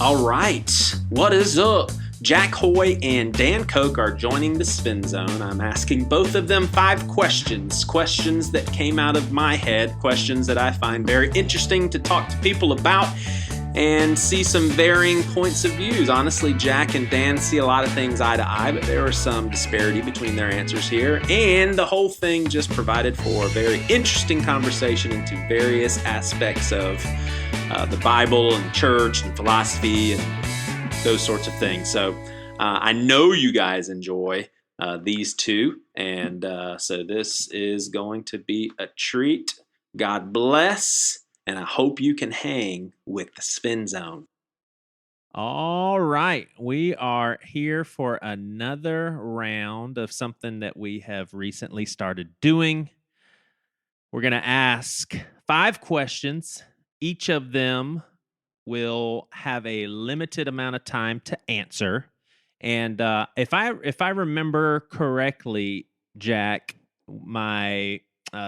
All right, what is up? Jack Hoy and Dan Koch are joining the Spin Zone. I'm asking both of them 5 questions that came out of my head, questions that I find very interesting to talk to people about and see some varying points of views. Honestly, Jack and Dan see a lot of things eye to eye, but there was some disparity between their answers here, and the whole thing just provided for a very interesting conversation into various aspects of the Bible and church and philosophy and those sorts of things. So I know you guys enjoy these two, and so this is going to be a treat. God bless, and I hope you can hang with the Spin Zone. All right, we are here for another round of something that we have recently started doing. We're going to ask 5 questions. Each of them will have a limited amount of time to answer. And if I remember correctly, Jack, my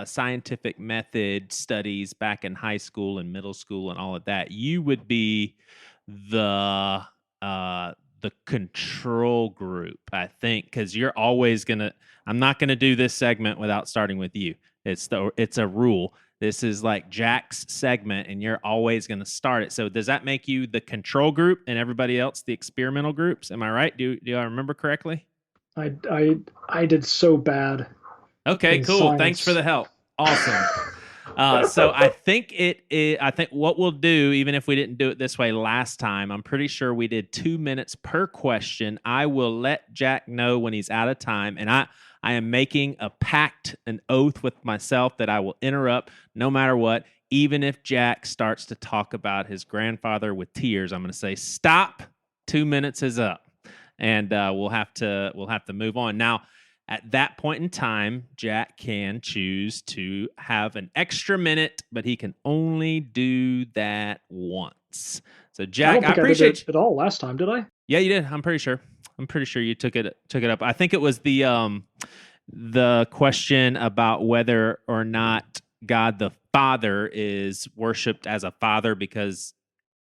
scientific method studies back in high school and middle school and all of that, you would be the control group, I think, because you're always gonna. I'm not gonna do this segment without starting with you. It's a rule. This is like Jack's segment, and you're always going to start it. So does that make you the control group and everybody else the experimental groups? Am I right? Do I remember correctly? I did so bad. Okay, cool. Science. Thanks for the help. Awesome. So I think I think what we'll do, even if we didn't do it this way last time, I'm pretty sure we did 2 minutes per question. I will let Jack know when he's out of time, and I am making a pact, an oath with myself that I will interrupt no matter what. Even if Jack starts to talk about his grandfather with tears, I'm going to say, stop, 2 minutes is up. And we'll have to move on. Now, at that point in time, Jack can choose to have an extra minute, but he can only do that once. So Jack, I appreciate I did it all last time, did I? Yeah, you did. I'm pretty sure you took it up. I think it was the question about whether or not God the Father is worshipped as a father because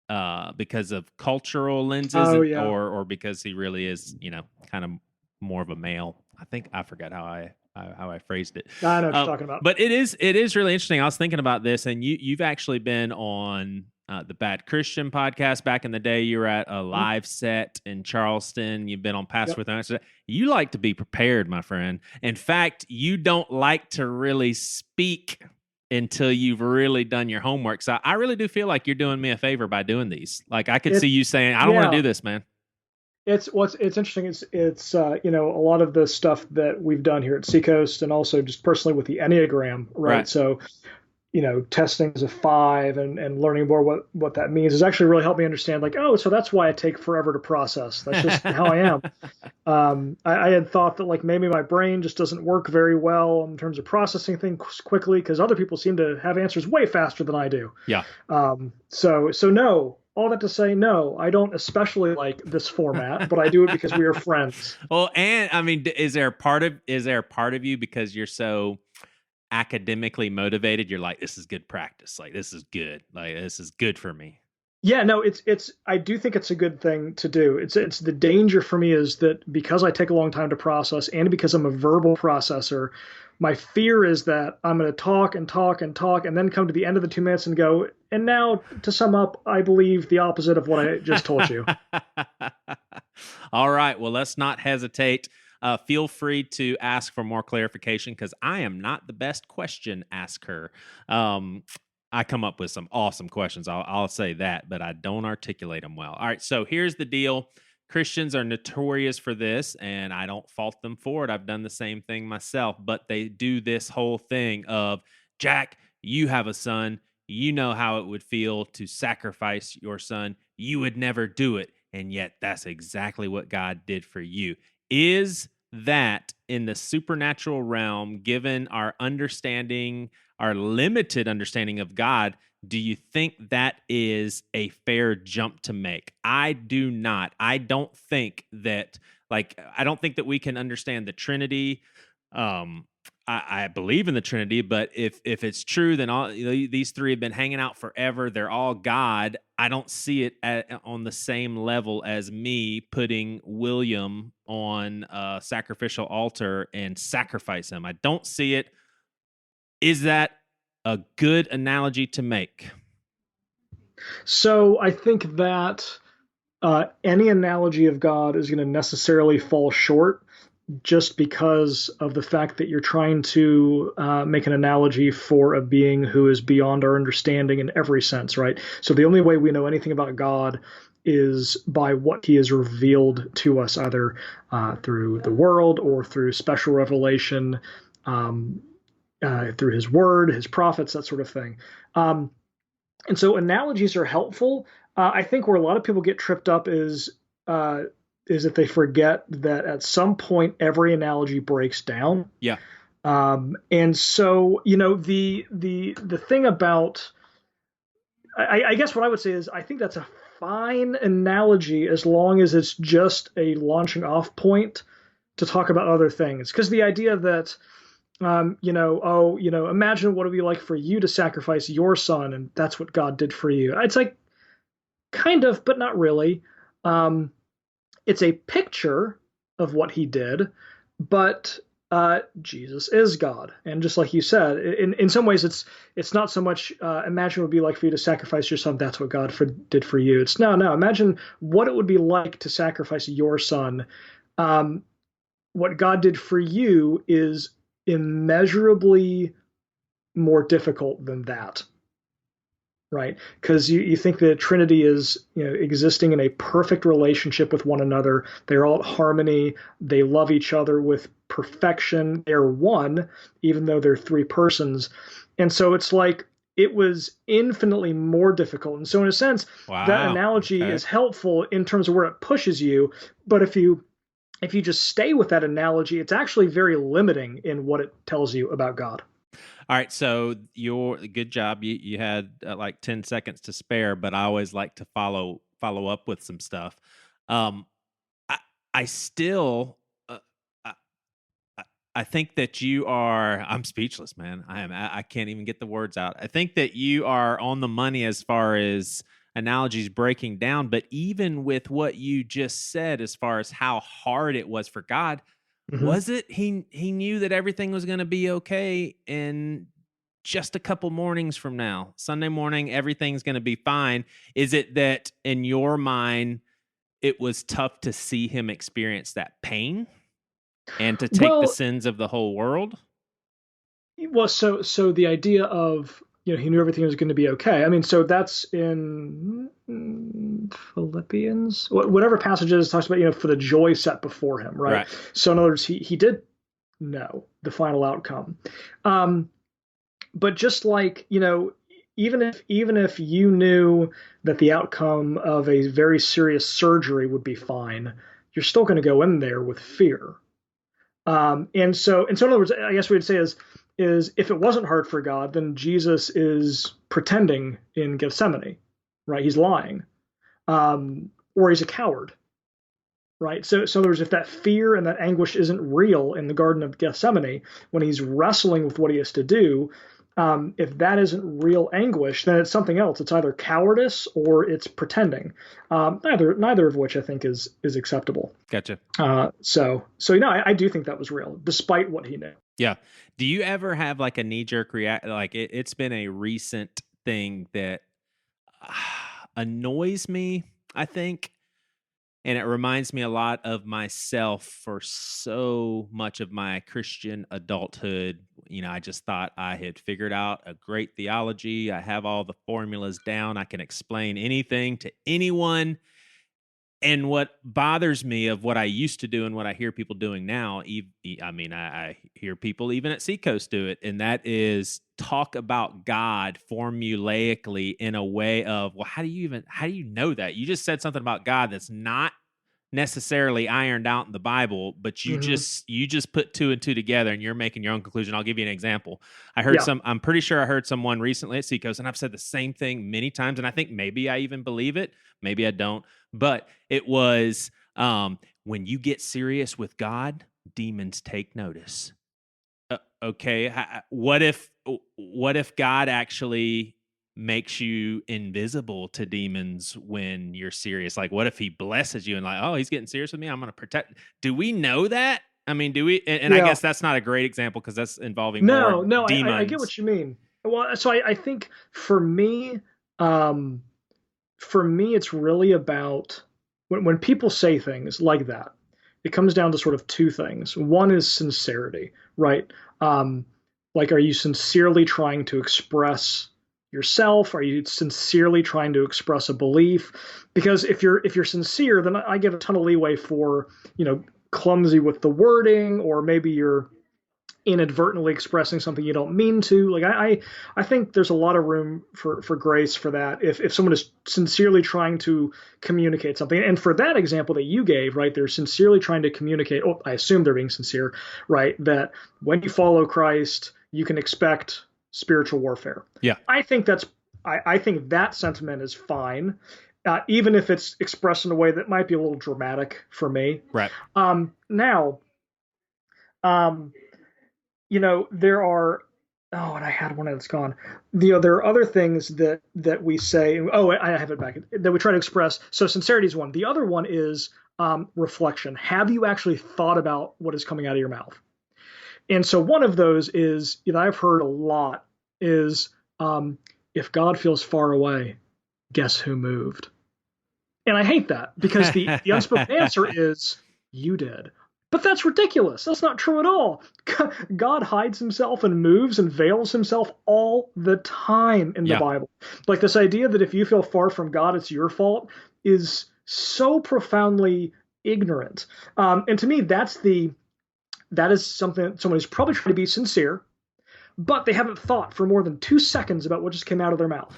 of cultural lenses, or because he really is, kind of more of a male. I think I forgot how I phrased it. I know what you're talking about. But it is really interesting. I was thinking about this, and you've actually been on the Bad Christian podcast back in the day. You were at a live set in Charleston. You've been on Pass with Us. You like to be prepared, my friend. In fact, you don't like to really speak until you've really done your homework. So I really do feel like you're doing me a favor by doing these. Like I could see you saying, I don't want to do this, man. It's interesting. It's a lot of the stuff that we've done here at Seacoast, and also just personally with the Enneagram, right? So, testing as a 5 and learning more what that means has actually really helped me understand, like, oh, so that's why I take forever to process. That's just how I am. I had thought that, like, maybe my brain just doesn't work very well in terms of processing things quickly, because other people seem to have answers way faster than I do. Yeah. So no. All that to say, no, I don't especially like this format, but I do it because we are friends. Well, and I mean, is there a part of you, because you're so academically motivated, you're like, this is good practice, like this is good, like this is good for me? Yeah, no, it's I do think it's a good thing to do. It's the danger for me is that because I take a long time to process, and because I'm a verbal processor, my fear is that I'm going to talk and talk and talk, and then come to the end of the 2 minutes and go, and now to sum up, I believe the opposite of what I just told you. All right, well, let's not hesitate. Feel free to ask for more clarification, because I am not the best question asker. I come up with some awesome questions, I'll say that, but I don't articulate them well. All right, so here's the deal. Christians are notorious for this, and I don't fault them for it. I've done the same thing myself, but they do this whole thing of, Jack, you have a son. You know how it would feel to sacrifice your son. You would never do it, and yet that's exactly what God did for you. Is that in the supernatural realm, given our understanding, our limited understanding of God, do you think that is a fair jump to make? I do not. I don't think that we can understand the Trinity. I believe in the Trinity, but if it's true, then all these three have been hanging out forever. They're all God. I don't see it on the same level as me putting William on a sacrificial altar and sacrifice him. I don't see it. Is that a good analogy to make? So I think that any analogy of God is going to necessarily fall short just because of the fact that you're trying to make an analogy for a being who is beyond our understanding in every sense, right? So the only way we know anything about God is by what he has revealed to us, either through the world or through special revelation, um, through his word, his prophets, that sort of thing. And so analogies are helpful. I think where a lot of people get tripped up is that they forget that at some point every analogy breaks down. Yeah. And so, the thing about, I guess what I would say is I think that's a fine analogy as long as it's just a launching off point to talk about other things. Because the idea that, imagine what it would be like for you to sacrifice your son, and that's what God did for you. It's like, kind of, but not really. It's a picture of what he did, but Jesus is God, and just like you said, in some ways, it's not so much imagine what it would be like for you to sacrifice your son. That's what God did for you. It's no. Imagine what it would be like to sacrifice your son. What God did for you is immeasurably more difficult than that. Right, because you think the Trinity is existing in a perfect relationship with one another. They're all at harmony. They love each other with perfection. They're one, even though they're three persons. And so it's like it was infinitely more difficult. And so in a sense, that analogy is helpful in terms of where it pushes you. But if you just stay with that analogy, it's actually very limiting in what it tells you about God. All right, so good job. You had like 10 seconds to spare, but I always like to follow up with some stuff. I still I think that you are. I'm speechless, man. I can't even get the words out. I think that you are on the money as far as analogies breaking down. But even with what you just said, as far as how hard it was for God. Was it he knew that everything was going to be okay in just a couple mornings from now, Sunday morning, everything's going to be fine? Is it that in your mind it was tough to see him experience that pain and to take the sins of the whole world? Well, so the idea of he knew everything was going to be okay. I mean, so that's in Philippians, whatever passage it is, talks about for the joy set before him, right? So in other words, he did know the final outcome, but just like even if you knew that the outcome of a very serious surgery would be fine, you're still going to go in there with fear. And so in other words, I guess we would say is if it wasn't hard for God, then Jesus is pretending in Gethsemane, right? He's lying, or he's a coward, right? So in other words, if that fear and that anguish isn't real in the Garden of Gethsemane, when he's wrestling with what he has to do, if that isn't real anguish, then it's something else. It's either cowardice or it's pretending. Neither of which I think is acceptable. Gotcha. So I do think that was real, despite what he knew. Yeah. Do you ever have like a knee-jerk react? Like it's been a recent thing that annoys me, I think. And it reminds me a lot of myself for so much of my Christian adulthood. I just thought I had figured out a great theology. I have all the formulas down. I can explain anything to anyone. And what bothers me of what I used to do and what I hear people doing now, I hear people even at Seacoast do it, and that is talk about God formulaically in a way of, well, how do you know that? You just said something about God that's not necessarily ironed out in the Bible, but you just put two and two together and you're making your own conclusion. I'll give you an example. I'm pretty sure I heard someone recently at Seacoast, and I've said the same thing many times, and I think maybe I even believe it, maybe I don't, but it was when you get serious with God, demons take notice. Okay, what if God actually makes you invisible to demons when you're serious? Like, what if he blesses you and like, oh, he's getting serious with me, I'm going to protect. Do we know that? I mean, do we? And I Yeah. guess that's not a great example because that's involving No, more no, I get demons. what you mean. Well, so I think um, for me, it's really about when people say things like that, it comes down to sort of two things. One is sincerity, right? Like, are you sincerely trying to express yourself? Are you sincerely trying to express a belief? Because if you're sincere, then I give a ton of leeway for, clumsy with the wording, or maybe you're inadvertently expressing something you don't mean to. Like, I think there's a lot of room for grace for that if someone is sincerely trying to communicate something. And for that example that you gave, right, they're sincerely trying to communicate. Oh, I assume they're being sincere, right? That when you follow Christ, you can expect spiritual warfare. Yeah. I think that sentiment is fine. Even if it's expressed in a way that might be a little dramatic for me. Right. Now, there are, and I had one that's gone. There are other things that we say. Oh, I have it back. That we try to express. So sincerity is one. The other one is reflection. Have you actually thought about what is coming out of your mouth? And so one of those is, I've heard a lot is, if God feels far away, guess who moved? And I hate that because the unspoken answer is you did. But that's ridiculous. That's not true at all. God hides himself and moves and veils himself all the time in the Bible. Like, this idea that if you feel far from God, it's your fault is so profoundly ignorant. And to me, that is something someone who's probably trying to be sincere, but they haven't thought for more than 2 seconds about what just came out of their mouth.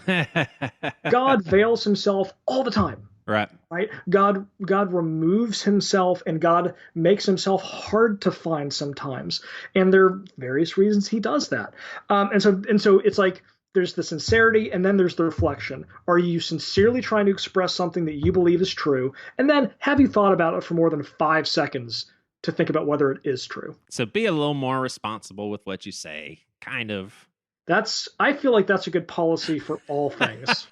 God veils himself all the time. Right. God removes himself, and God makes himself hard to find sometimes. And there are various reasons he does that. And so it's like there's the sincerity, and then there's the reflection. Are you sincerely trying to express something that you believe is true? And then have you thought about it for more than 5 seconds to think about whether it is true? So be a little more responsible with what you say, kind of. I feel like that's a good policy for all things.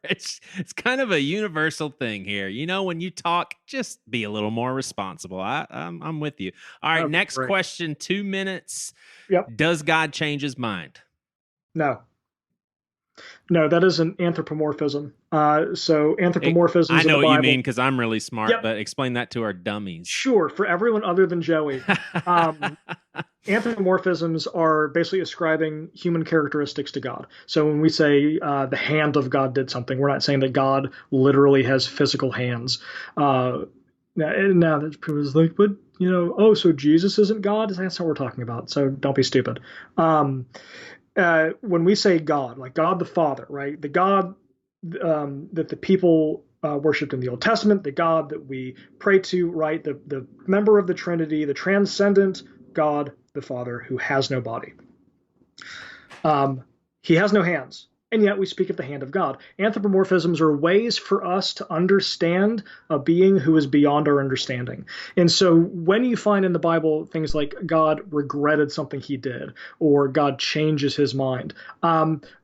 It's kind of a universal thing here. When you talk, just be a little more responsible. I'm with you. All right, next question, 2 minutes. Yep. Does God change his mind? No, that is an anthropomorphism. So anthropomorphism. I know what you mean because I'm really smart, but explain that to our dummies. Sure, for everyone other than Joey. Anthropomorphisms are basically ascribing human characteristics to God. So when we say the hand of God did something, we're not saying that God literally has physical hands. Now that people's like, but so Jesus isn't God? That's not what we're talking about. So don't be stupid. When we say God, like God the Father, right? The God that the people worshipped in the Old Testament, the God that we pray to, right? The member of the Trinity, the transcendent God the Father who has no body. He has no hands, and yet we speak of the hand of God. Anthropomorphisms are ways for us to understand a being who is beyond our understanding. And so when you find in the Bible things like God regretted something he did, or God changes his mind,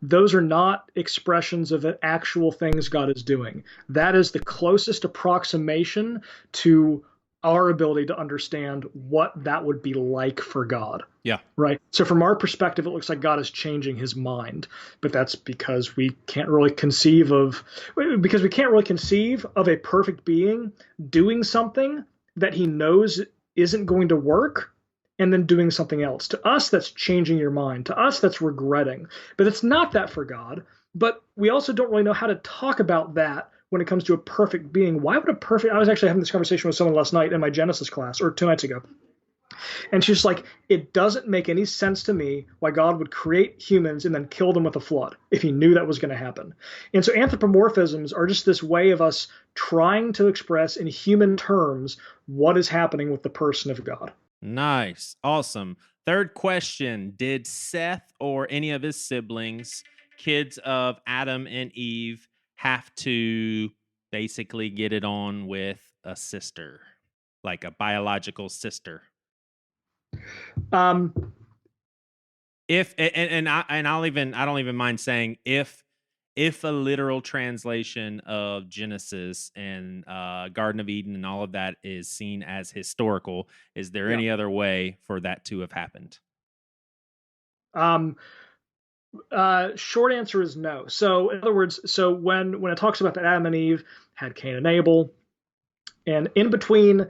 those are not expressions of actual things God is doing. That is the closest approximation to our ability to understand what that would be like for God. Yeah. Right. So from our perspective, it looks like God is changing his mind, but that's because we can't really conceive of a perfect being doing something that he knows isn't going to work and then doing something else. To us, that's changing your mind. To us, that's regretting. But it's not that for God. But we also don't really know how to talk about that when it comes to a perfect being. Why would I was actually having this conversation with someone last night in my Genesis class, or 2 nights ago. And she's like, it doesn't make any sense to me why God would create humans and then kill them with a flood if he knew that was going to happen. And so anthropomorphisms are just this way of us trying to express in human terms what is happening with the person of God. Nice. Awesome. Third question. Did Seth or any of his siblings, kids of Adam and Eve, have to basically get it on with a sister, like a biological sister? I don't even mind saying if if a literal translation of Genesis and Garden of Eden and all of that is seen as historical, is there Yeah. any other way for that to have happened? Short answer is no. So in other words, so when it talks about that Adam and Eve had Cain and Abel, and in between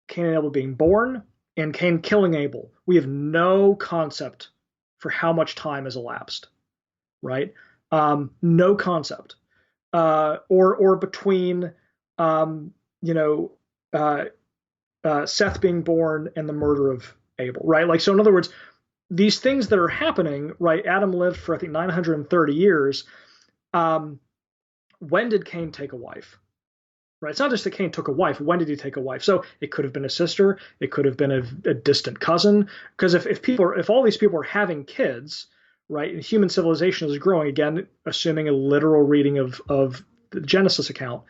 Cain and Abel being born and Cain killing Abel, we have no concept for how much time has elapsed, right? No concept. Or between, you know, Seth being born and the murder of Abel, right? Like, so in other words, these things that are happening, right? Adam lived for, I think, 930 years. When did Cain take a wife? Right? It's not just that Cain took a wife. When did he take a wife? So it could have been a sister. It could have been a distant cousin. Because if all these people are having kids, right, and human civilization is growing, again, assuming a literal reading of the Genesis account,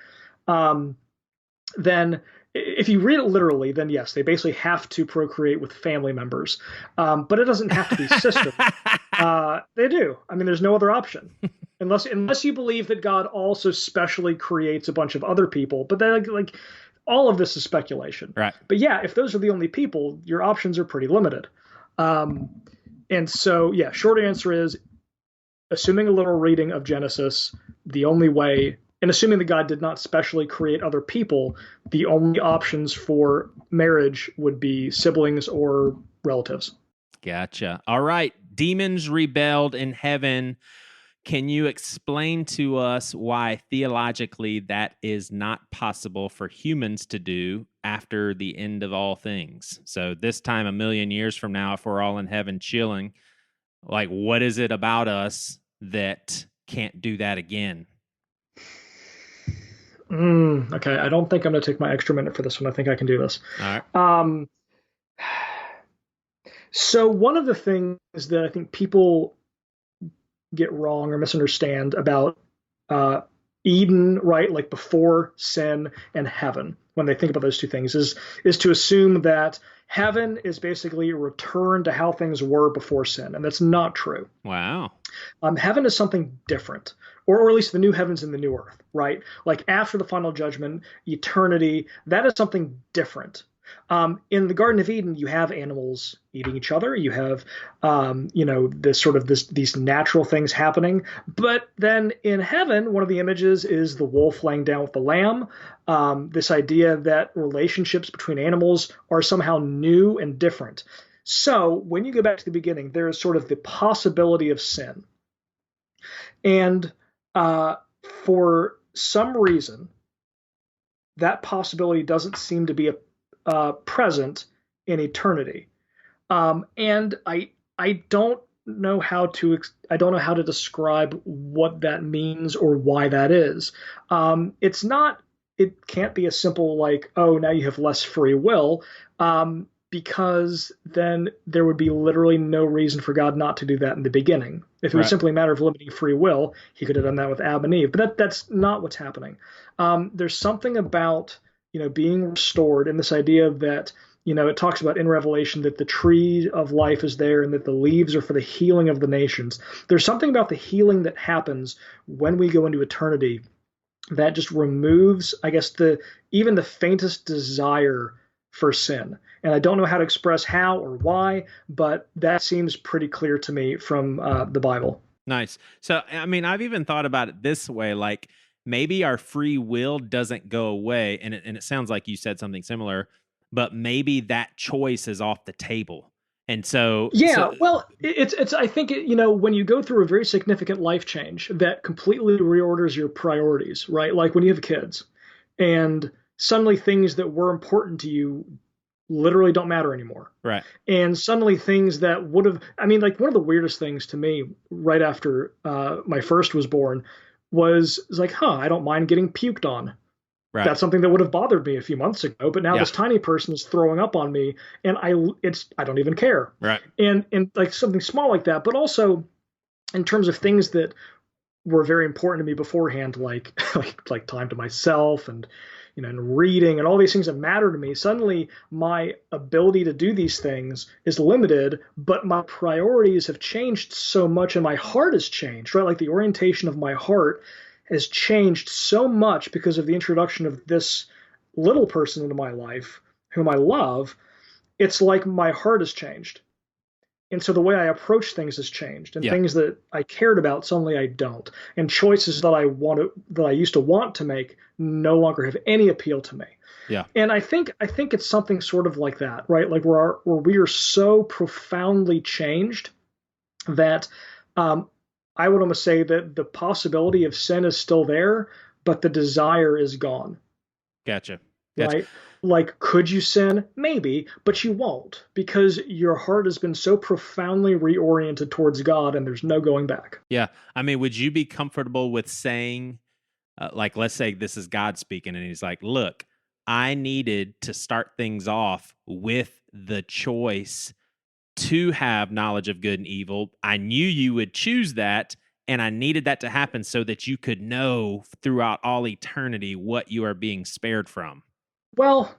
then if you read it literally, then yes, they basically have to procreate with family members. But it doesn't have to be sisters. They do. I mean, there's no other option. Unless you believe that God also specially creates a bunch of other people. But then, like all of this is speculation. Right. But yeah, if those are the only people, your options are pretty limited. And so, yeah, short answer is, assuming a literal reading of Genesis, the only way, and assuming that God did not specially create other people, the only options for marriage would be siblings or relatives. Gotcha. All right. Demons rebelled in heaven. Can you explain to us why theologically that is not possible for humans to do after the end of all things? So this time, 1,000,000 years from now, if we're all in heaven chilling, like, what is it about us that can't do that again? Okay, I don't think I'm going to take my extra minute for this one. I think I can do this. All right. So one of the things that I think people get wrong or misunderstand about Eden, right, like before sin, and heaven, when they think about those two things, is to assume that heaven is basically a return to how things were before sin, and that's not true. Wow. Heaven is something different, or at least the new heavens and the new earth, right? Like after the final judgment, eternity, that is something different. In the Garden of Eden, you have animals eating each other. You have, these natural things happening. But then in heaven, one of the images is the wolf laying down with the lamb. This idea that relationships between animals are somehow new and different. So when you go back to the beginning, there is sort of the possibility of sin. And for some reason, that possibility doesn't seem to be present in eternity. And I don't know how to describe what that means or why that is. It can't be a simple like, oh, now you have less free will, because then there would be literally no reason for God not to do that in the beginning. If it was simply a matter of limiting free will, he could have done that with Adam and Eve. But that's not what's happening. There's something about being restored, and this idea that, it talks about in Revelation that the tree of life is there and that the leaves are for the healing of the nations. There's something about the healing that happens when we go into eternity that just removes, I guess, even the faintest desire for sin. And I don't know how to express how or why, but that seems pretty clear to me from the Bible. Nice. So, I mean, I've even thought about it this way, like, maybe our free will doesn't go away, and it sounds like you said something similar, but maybe that choice is off the table. And so, well, it's I think when you go through a very significant life change that completely reorders your priorities, right? Like when you have kids, and suddenly things that were important to you literally don't matter anymore. Right. And suddenly things that would have, I mean, like one of the weirdest things to me right after my first was born was like, I don't mind getting puked on. Right. That's something that would have bothered me a few months ago, but now this tiny person is throwing up on me, and I don't even care. Right. And like something small like that, but also in terms of things that were very important to me beforehand, like time to myself and and reading and all these things that matter to me, suddenly my ability to do these things is limited, but my priorities have changed so much and my heart has changed, right? Like the orientation of my heart has changed so much because of the introduction of this little person into my life whom I love. It's like my heart has changed. And so the way I approach things has changed, and things that I cared about, suddenly I don't. And choices that I used to want to make no longer have any appeal to me. Yeah. And I think it's something sort of like that, right? Like where we are so profoundly changed that I would almost say that the possibility of sin is still there, but the desire is gone. Gotcha. Right? Like, could you sin? Maybe, but you won't, because your heart has been so profoundly reoriented towards God and there's no going back. Yeah. I mean, would you be comfortable with saying, like, let's say this is God speaking and he's like, look, I needed to start things off with the choice to have knowledge of good and evil. I knew you would choose that, and I needed that to happen so that you could know throughout all eternity what you are being spared from. Well,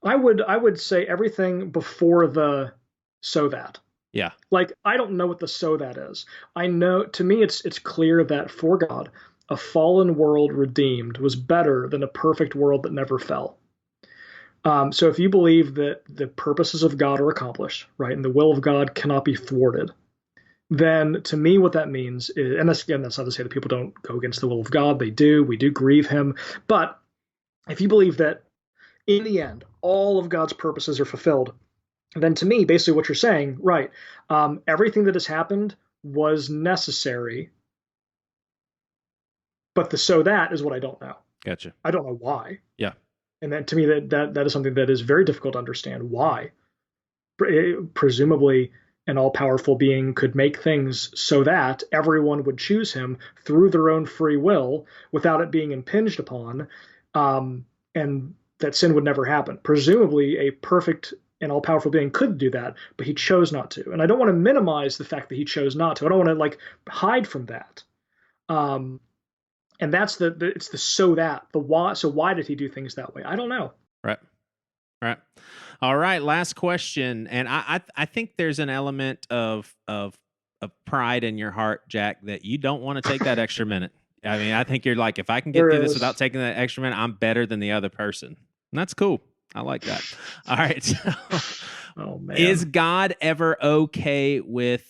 I would say everything before the so that. Yeah. Like, I don't know what the so that is. I know, to me, it's clear that for God, a fallen world redeemed was better than a perfect world that never fell. So if you believe that the purposes of God are accomplished, right, and the will of God cannot be thwarted, then to me what that means is, and that's not to say that people don't go against the will of God. They do. We do grieve him. But if you believe that in the end, all of God's purposes are fulfilled, then to me, basically what you're saying, right, everything that has happened was necessary, but the so that is what I don't know. Gotcha. I don't know why. Yeah. And then to me, that is something that is very difficult to understand. Why? Presumably, an all-powerful being could make things so that everyone would choose him through their own free will without it being impinged upon, and that sin would never happen. Presumably, a perfect and all-powerful being could do that, but he chose not to. And I don't want to minimize the fact that he chose not to. I don't want to hide from that. And that's it's the so that, the why. So why did he do things that way? I don't know. Right. All right. Last question. And I think there's an element of pride in your heart, Jack, that you don't want to take that extra minute. I mean, I think you're like, if I can get through this without taking that extra minute, I'm better than the other person. And that's cool. I like that. All right. So, oh man. Is God ever okay with,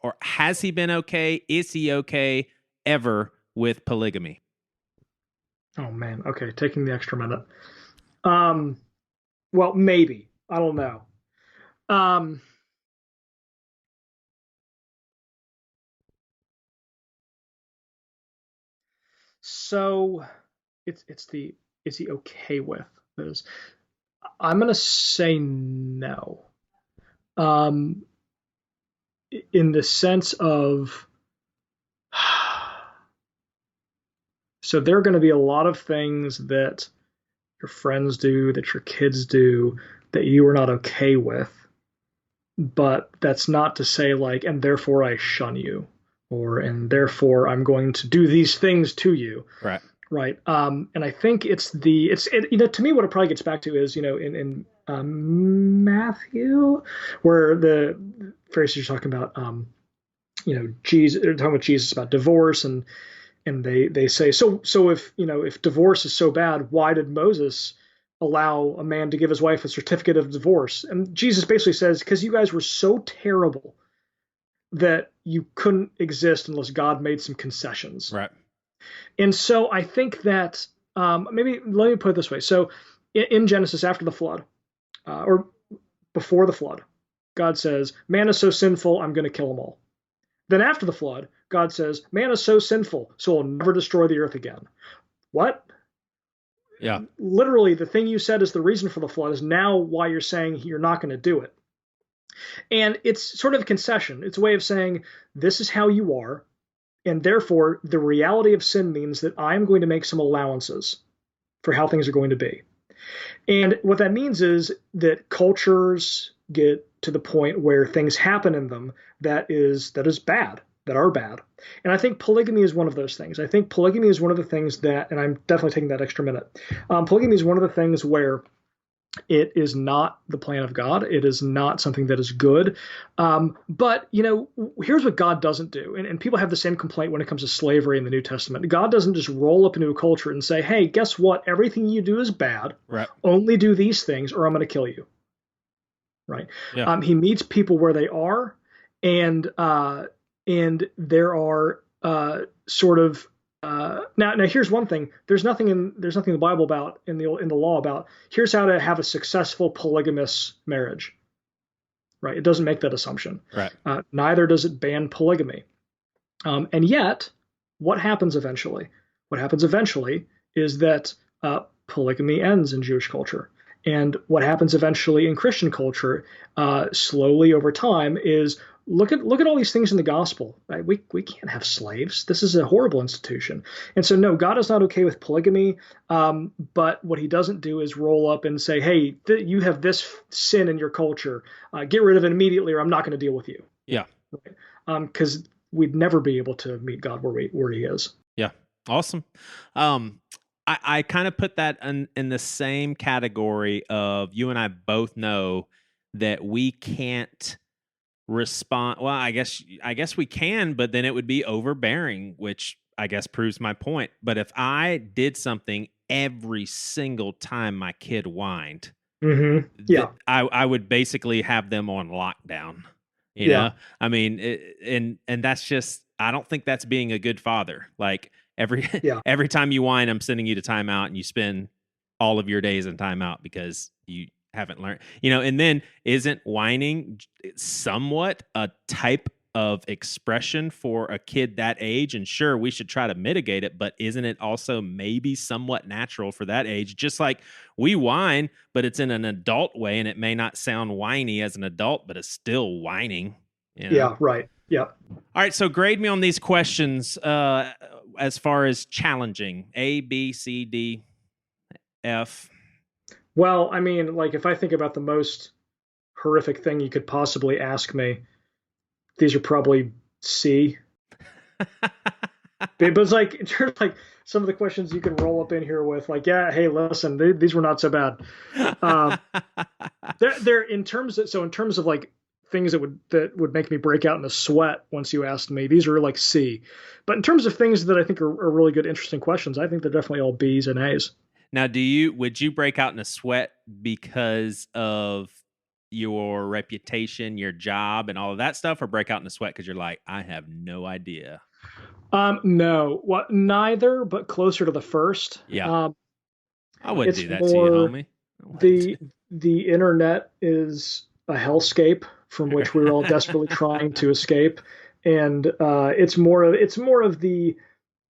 or has he been okay? Is he okay ever with polygamy? Oh man. Okay. Taking the extra minute. Well, maybe. I don't know. So it's the, is he okay with this? I'm gonna say no. In the sense of, so there are going to be a lot of things that your friends do, that your kids do, that you are not okay with. But that's not to say and therefore I shun you, and therefore I'm going to do these things to you. Right. Right. And I think to me, what it probably gets back to is, in Matthew, where the Pharisees are talking about, Jesus, they're talking about Jesus about divorce, and they say, so if divorce is so bad, why did Moses allow a man to give his wife a certificate of divorce? And Jesus basically says, because you guys were so terrible that you couldn't exist unless God made some concessions. Right. And so I think that maybe let me put it this way. So in Genesis, after the flood, or before the flood, God says, man is so sinful, I'm going to kill them all. Then after the flood, God says, man is so sinful, so I'll never destroy the earth again. What? Yeah. Literally, the thing you said is the reason for the flood is now why you're saying you're not going to do it. And it's sort of a concession. It's a way of saying, this is how you are, and therefore the reality of sin means that I'm going to make some allowances for how things are going to be. And what that means is that cultures get to the point where things happen in them that is bad, that are bad. And I think polygamy is one of those things. I think polygamy is one of the things that, and I'm definitely taking that extra minute. Polygamy is one of the things where it is not the plan of God. It is not something that is good. But, here's what God doesn't do. And people have the same complaint when it comes to slavery in the New Testament. God doesn't just roll up into a culture and say, hey, guess what? Everything you do is bad. Right. Only do these things or I'm going to kill you. Right. Yeah. He meets people where they are. And there are now here's one thing. There's nothing in the Bible about in the law about here's how to have a successful polygamous marriage. Right? It doesn't make that assumption. Right. Neither does it ban polygamy. And yet, what happens eventually? What happens eventually is that polygamy ends in Jewish culture. And what happens eventually in Christian culture, slowly over time, is look at all these things in the gospel. Right? We can't have slaves. This is a horrible institution. And so, no, God is not okay with polygamy. But what he doesn't do is roll up and say, hey, you have this sin in your culture. Get rid of it immediately or I'm not going to deal with you. Yeah. Right? Because we'd never be able to meet God where he is. Yeah. Awesome. I kind of put that in the same category of you and I both know that we can't respond. Well, I guess we can, but then it would be overbearing, which I guess proves my point. But if I did something every single time my kid whined, I would basically have them on lockdown. You know, I mean, and that's just, I don't think that's being a good father. Like every time you whine, I'm sending you to timeout, and you spend all of your days in timeout because you haven't learned, and then isn't whining somewhat a type of expression for a kid that age? And sure, we should try to mitigate it, but isn't it also maybe somewhat natural for that age? Just like we whine, but it's in an adult way, and it may not sound whiny as an adult, but it's still whining. Yeah, right. Yeah. All right, so grade me on these questions as far as challenging. A, B, C, D, F. Well, I mean, like if I think about the most horrific thing you could possibly ask me, these are probably C. But it's like in terms of like some of the questions you can roll up in here with, like, yeah, hey, listen, these were not so bad. They're in terms of like things that would make me break out in a sweat once you asked me, these are like C. But in terms of things that I think are really good, interesting questions, I think they're definitely all B's and A's. Now, would you break out in a sweat because of your reputation, your job, and all of that stuff, or break out in a sweat because you're like, I have no idea? No, neither, but closer to the first. Yeah, I wouldn't do that to you, homie. The internet is a hellscape from which we're all desperately trying to escape, and it's more of the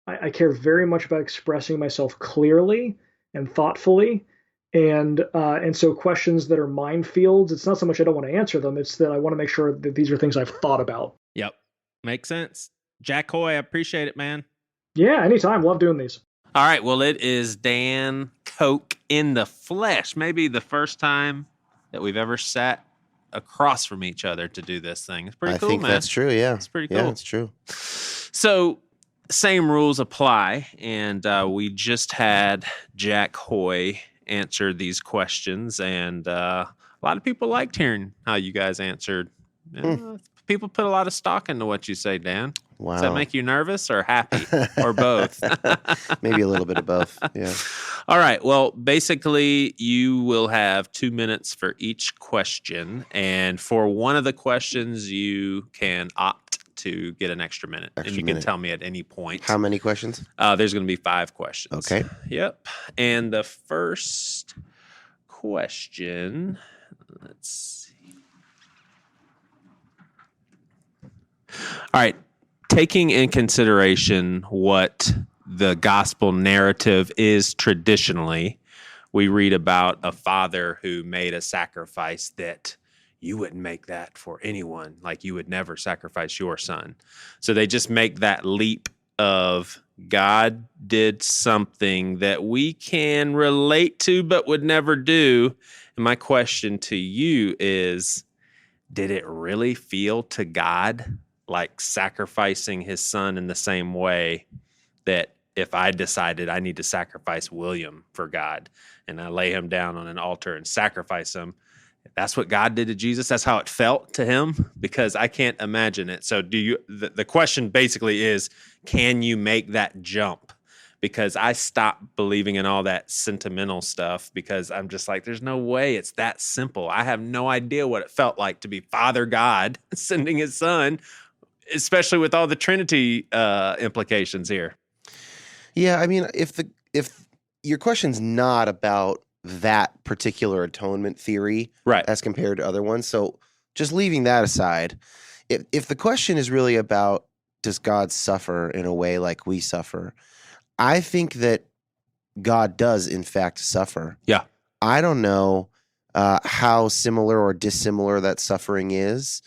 I care very much about expressing myself clearly and thoughtfully. And so questions that are minefields, it's not so much I don't want to answer them, it's that I want to make sure that these are things I've thought about. Yep. Makes sense. Jack Hoy, I appreciate it, man. Yeah, anytime. Love doing these. All right. Well, it is Dan Koch in the flesh. Maybe the first time that we've ever sat across from each other to do this thing. It's pretty cool, man. I think that's true, yeah. It's pretty cool. Yeah, it's true. So, same rules apply. And we just had Jack Hoy answer these questions. And a lot of people liked hearing how you guys answered. People put a lot of stock into what you say, Dan. Wow. Does that make you nervous or happy or both? Maybe a little bit of both. Yeah. All right. Well, basically, you will have 2 minutes for each question. And for one of the questions, you can opt to get an extra minute. And you can tell me at any point. How many questions? There's going to be 5 questions. Okay. Yep. And the first question, let's see. All right. Taking in consideration what the gospel narrative is traditionally, we read about a father who made a sacrifice that you wouldn't make that for anyone. Like you would never sacrifice your son. So they just make that leap of God did something that we can relate to but would never do. And my question to you is, did it really feel to God like sacrificing his son in the same way that if I decided I need to sacrifice William for God and I lay him down on an altar and sacrifice him, that's what God did to Jesus. That's how it felt to him, because I can't imagine it. So the question basically is, can you make that jump? Because I stopped believing in all that sentimental stuff, because I'm just like, there's no way it's that simple. I have no idea what it felt like to be Father God sending his son, especially with all the Trinity implications here. Yeah, I mean, if your question's not about that particular atonement theory, right, as compared to other ones, so just leaving that aside, if the question is really about, does God suffer in a way like we suffer, I think that God does in fact suffer. Yeah. I don't know how similar or dissimilar that suffering is.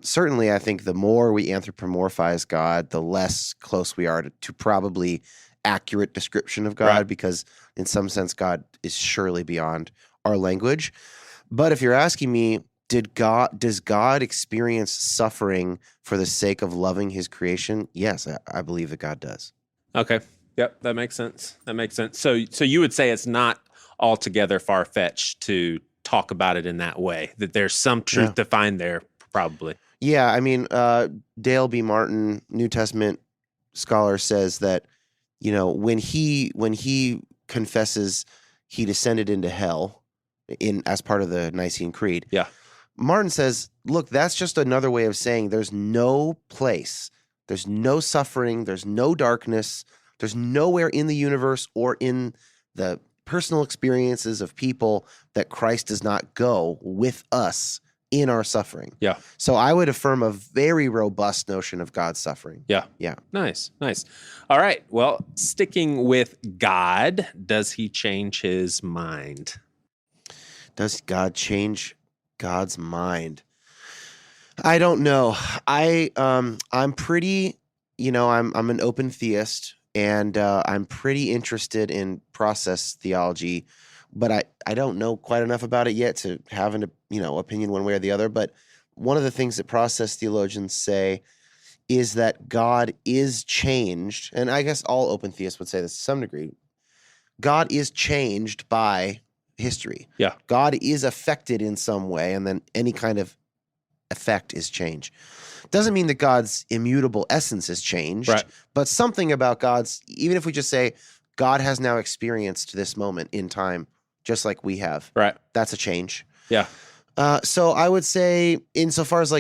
Certainly, I think the more we anthropomorphize God, the less close we are to probably accurate description of God, right, because in some sense, God is surely beyond our language. But if you're asking me, does God experience suffering for the sake of loving his creation? Yes, I believe that God does. Okay. Yep, that makes sense. So you would say it's not altogether far-fetched to talk about it in that way, that there's some truth to find there, probably. Yeah, I mean, Dale B. Martin, New Testament scholar, says that, you know, when he confesses he descended into hell as part of the Nicene Creed, yeah, Martin says, look, that's just another way of saying there's no place, there's no suffering, there's no darkness, there's nowhere in the universe or in the personal experiences of people that Christ does not go with us in our suffering. Yeah. So I would affirm a very robust notion of God's suffering. Yeah. Yeah. Nice. All right. Well, sticking with God, does he change his mind? Does God change God's mind? I don't know. I'm pretty, I'm an open theist, and I'm pretty interested in process theology, but I don't know quite enough about it yet to have an opinion one way or the other. But one of the things that process theologians say is that God is changed, and I guess all open theists would say this to some degree. God is changed by history. Yeah. God is affected in some way, and then any kind of effect is change. Doesn't mean that God's immutable essence has changed, right, but something about God's, even if we just say God has now experienced this moment in time, just like we have, right, that's a change. Yeah. So I would say, insofar as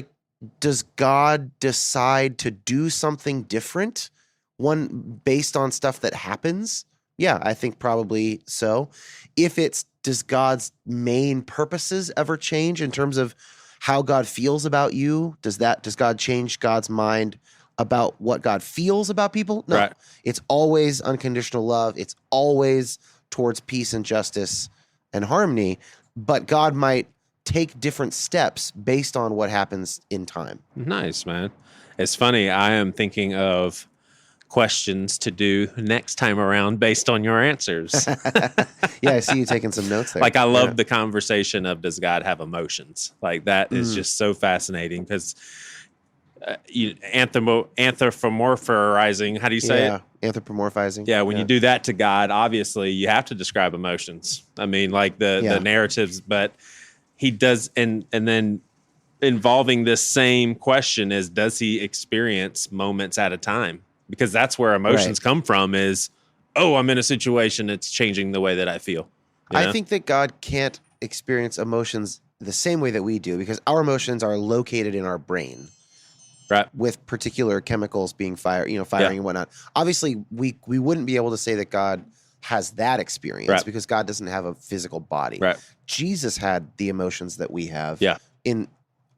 does God decide to do something different, one based on stuff that happens? Yeah, I think probably so. If does God's main purposes ever change in terms of how God feels about you? Does God change God's mind about what God feels about people? No. Right. It's always unconditional love. It's always towards peace and justice and harmony, but God might take different steps based on what happens in time. Nice, man. It's funny. I am thinking of questions to do next time around based on your answers. Yeah, I see you taking some notes there. I love the conversation of, does God have emotions? That is just so fascinating, because anthropomorphizing, how do you say it? Anthropomorphizing. Yeah, when you do that to God, obviously you have to describe emotions. I mean, the narratives, but he does, and then involving this same question is, does he experience moments at a time? Because that's where emotions come from, is, oh, I'm in a situation, it's changing the way that I feel. I think that God can't experience emotions the same way that we do, because our emotions are located in our brain. Right. With particular chemicals being firing and whatnot. Obviously, we wouldn't be able to say that God has that experience, because God doesn't have a physical body. Right. Jesus had the emotions that we have in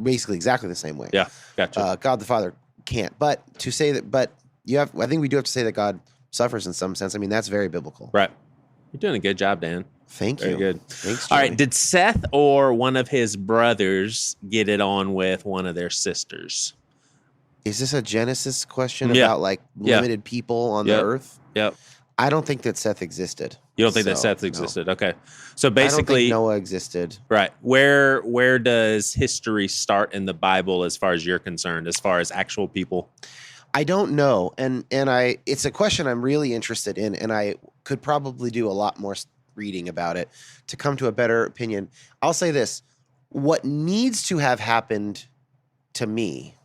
basically exactly the same way. Yeah, gotcha. God the Father can't. But to say that, I think we do have to say that God suffers in some sense. I mean, that's very biblical. Right. You're doing a good job, Dan. Thank you. Very good. Thanks, All Joey. right. Did Seth or one of his brothers get it on with one of their sisters? Is this a Genesis question about limited people on the earth? Yep. I don't think that Seth existed. You don't think that So, Seth no. existed? Okay. So I don't basically, think Noah existed. right. Where does history start in the Bible as far as you're concerned, as far as actual people? I don't know, and it's a question I'm really interested in, and I could probably do a lot more reading about it to come to a better opinion. I'll say this: what needs to have happened to me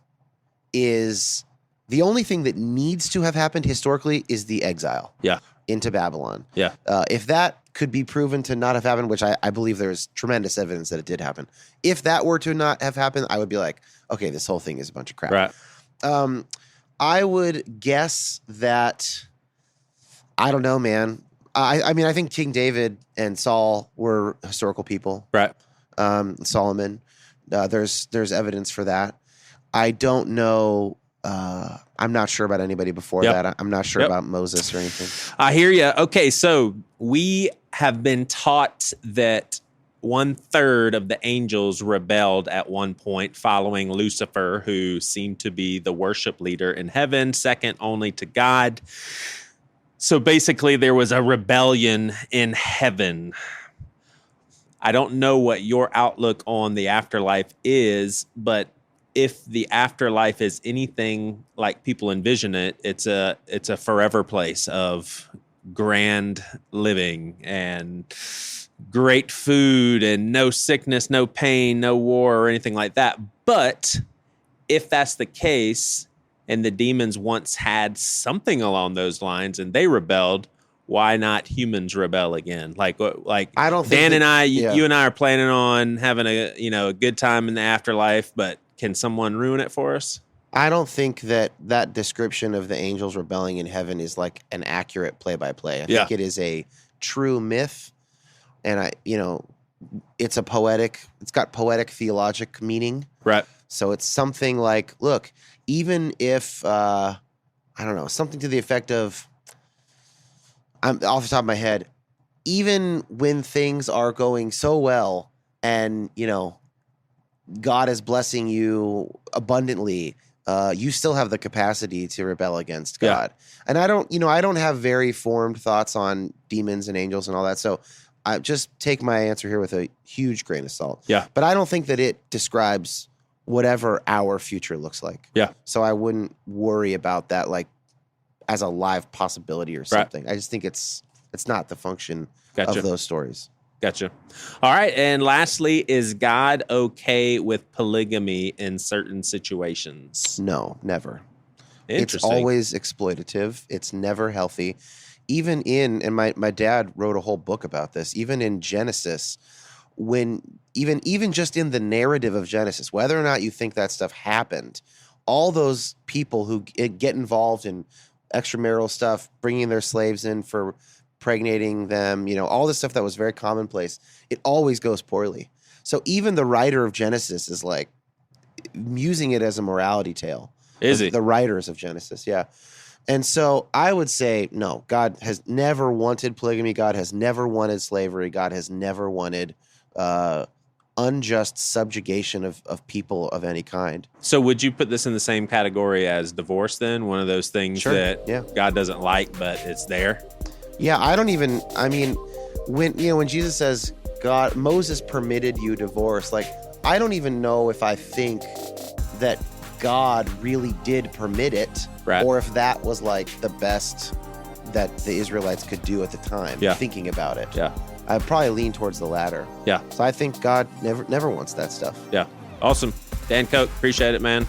is the only thing that needs to have happened historically is the exile. Yeah. Into Babylon. Yeah. If that could be proven to not have happened, which I believe there's tremendous evidence that it did happen. If that were to not have happened, I would be like, okay, this whole thing is a bunch of crap. Right. I would guess that, I don't know, man. I mean, I think King David and Saul were historical people. Right. Solomon. There's evidence for that. I don't know. I'm not sure about anybody before that. I'm not sure about Moses or anything. I hear you. Okay, so we have been taught that 1/3 of the angels rebelled at one point following Lucifer, who seemed to be the worship leader in heaven, second only to God. So basically, there was a rebellion in heaven. I don't know what your outlook on the afterlife is, but if the afterlife is anything like people envision it, it's a forever place of grand living and great food and no sickness, no pain, no war or anything like that. But if that's the case and the demons once had something along those lines and they rebelled, why not humans rebel again? Like I don't think Dan and I, yeah. you and I are planning on having a good time in the afterlife, but can someone ruin it for us? I don't think that description of the angels rebelling in heaven is like an accurate play-by-play. I think it is a true myth, and it's got poetic theologic meaning. Right. So it's something like, look, even if I don't know, something to the effect of, I'm off the top of my head, even when things are going so well and God is blessing you abundantly, you still have the capacity to rebel against God. And I don't have very formed thoughts on demons and angels and all that. So I just take my answer here with a huge grain of salt. Yeah. But I don't think that it describes whatever our future looks like. Yeah. So I wouldn't worry about that like as a live possibility or something. Right. I just think it's not the function of those stories. Gotcha. All right. And lastly, is God okay with polygamy in certain situations? No, never. Interesting. It's always exploitative. It's never healthy. Even and my dad wrote a whole book about this, even in Genesis, when even just in the narrative of Genesis, whether or not you think that stuff happened, all those people who get involved in extramarital stuff, bringing their slaves in for impregnating them, all this stuff that was very commonplace, it always goes poorly. So even the writer of Genesis is like using it as a morality tale. Is he? The writers of Genesis, yeah. And so I would say, no, God has never wanted polygamy. God has never wanted slavery. God has never wanted unjust subjugation of people of any kind. So would you put this in the same category as divorce then? One of those things that God doesn't like, but it's there? Yeah, when Jesus says Moses permitted you divorce, like, I don't even know if I think that God really did permit it, or if that was like the best that the Israelites could do at the time, thinking about it. Yeah. I'd probably lean towards the latter. Yeah. So I think God never wants that stuff. Yeah. Awesome. Dan Koch, appreciate it, man.